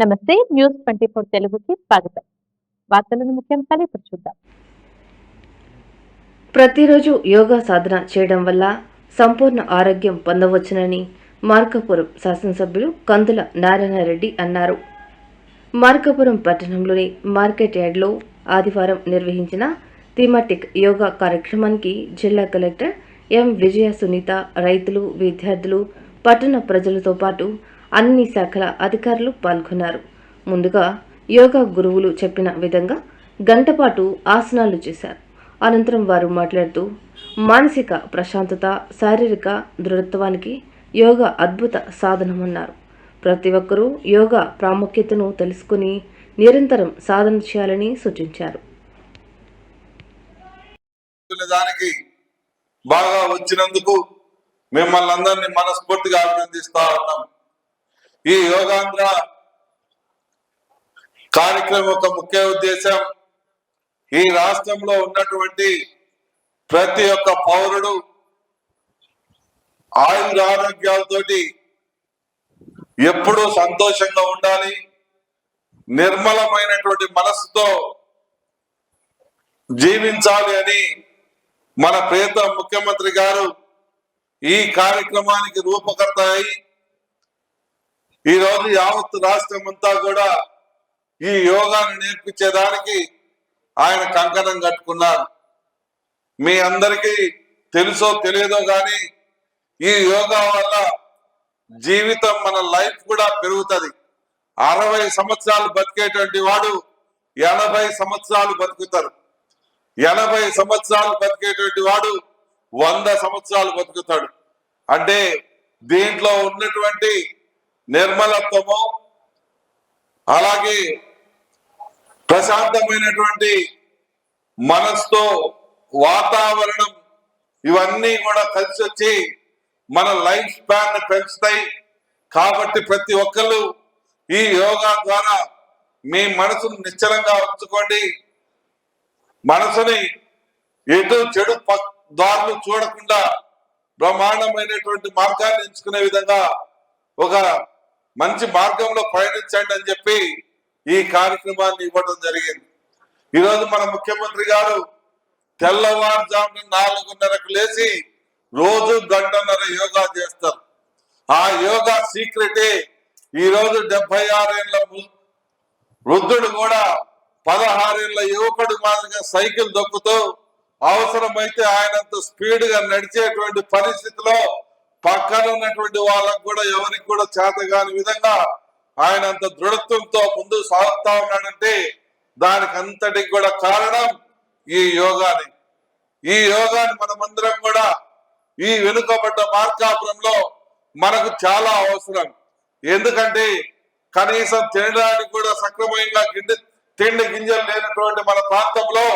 నమస్తే. న్యూస్ 24 తెలుగుకి స్వాగతం. వార్తలను ముఖ్యాంశాలు ఇప్పుడు చూద్దాం. ప్రతిరోజు యోగా సాధన చేయడం వల్ల సంపూర్ణ ఆరోగ్యం పొందవచ్చునని మార్కాపురం శాసనసభ్యులు కందుల నారాయణరెడ్డి అన్నారు. మార్కాపురం పట్టణంలోని మార్కెట్ యార్డ్లో ఆదివారం నిర్వహించిన థీమాటిక్ యోగా కార్యక్రమానికి జిల్లా కలెక్టర్ ఎం విజయ సునీత, రైతులు, విద్యార్థులు, పట్టణ ప్రజలతో పాటు అన్ని శాఖల అధికారులు పాల్గొన్నారు. ముందుగా యోగా గురువులు చెప్పిన విధంగా గంటపాటు ఆసనాలు చేశారు. అనంతరం వారు మాట్లాడుతూ మానసిక ప్రశాంతత, శారీరక దృఢత్వానికి యోగా అద్భుత సాధనమన్నారు. ప్రతి ఒక్కరూ యోగా ప్రాముఖ్యతను తెలుసుకుని నిరంతరం సాధన చేయాలని సూచించారు. దానికి బాగా వచ్చినందుకు మిమ్మల్ని అందరినీ మనస్ఫూర్తిగా అభినందిస్తా ఉన్నాం. ఈ యోగాంధ్ర కార్యక్రమం యొక్క ముఖ్య ఉద్దేశం ఈ రాష్ట్రంలో ఉన్నటువంటి ప్రతి ఒక్క పౌరుడు ఆరోగ్యాలతోటి ఎప్పుడూ సంతోషంగా ఉండాలి, నిర్మలమైనటువంటి మనస్సుతో జీవించాలి అని మన ప్రియతమ ముఖ్యమంత్రి గారు ఈ కార్యక్రమానికి రూపకర్త అయి ఈరోజు యావత్ రాష్ట్రం అంతా కూడా ఈ యోగాను నేర్పించేదానికి ఆయన కంకణం కట్టుకున్నారు. మీ అందరికీ తెలుసో తెలియదో కానీ ఈ యోగా వల్ల జీవితం, మన లైఫ్ కూడా పెరుగుతుంది. 60 సంవత్సరాలు బతికేటువంటి వాడు 80 సంవత్సరాలు బతుకుతారు. 80 సంవత్సరాలు బతికేటువంటి వాడు 100 సంవత్సరాలు బతుకుతాడు. అంటే దీంట్లో ఉన్నటువంటి నిర్మలత్వము, అలాగే ప్రశాంతమైనటువంటి మనసుతో వాతావరణం, ఇవన్నీ కూడా కలిసి వచ్చి మన లైఫ్ స్పాన్ పెంచుతాయి. కాబట్టి ప్రతి ఒక్కరు ఈ యోగా ద్వారా మీ మనసును నిశ్చలంగా ఉంచుకోండి. మనసుని ఎటు చెడు దారులు చూడకుండా బ్రహ్మాండమైనటువంటి మార్గాన్ని ఎంచుకునే విధంగా ఒక మంచి మార్గంలో ప్రయాణించండి అని చెప్పి ఈ కార్యక్రమాన్ని ఇవ్వడం జరిగింది. ఈరోజు మన ముఖ్యమంత్రి గారు తెల్లవారుజామున 4:30కు లేచి రోజు 1:30 యోగా చేస్తారు. ఆ యోగా సీక్రెటే ఈరోజు 76 ఏళ్ల వృద్ధుడు కూడా 16 ఏళ్ల యువకుడు మాదిరిగా సైకిల్ దొక్కుతూ అవసరమైతే ఆయనంత స్పీడ్ గా నడిచేటువంటి పరిస్థితిలో పక్కన ఉన్నటువంటి వాళ్ళకు కూడా ఎవరికి కూడా చేతగాని విధంగా ఆయన అంత దృఢత్వంతో ముందు సాగుతా ఉన్నాడంటే దానికి అంతటికి కూడా కారణం ఈ యోగాని. ఈ యోగాని మనమందరం కూడా ఈ వెనుకబడ్డ మార్కాపురంలో మనకు చాలా అవసరం. ఎందుకంటే కనీసం తినడానికి కూడా సక్రమంగా తిండి గింజలు లేనటువంటి మన ప్రాంతంలో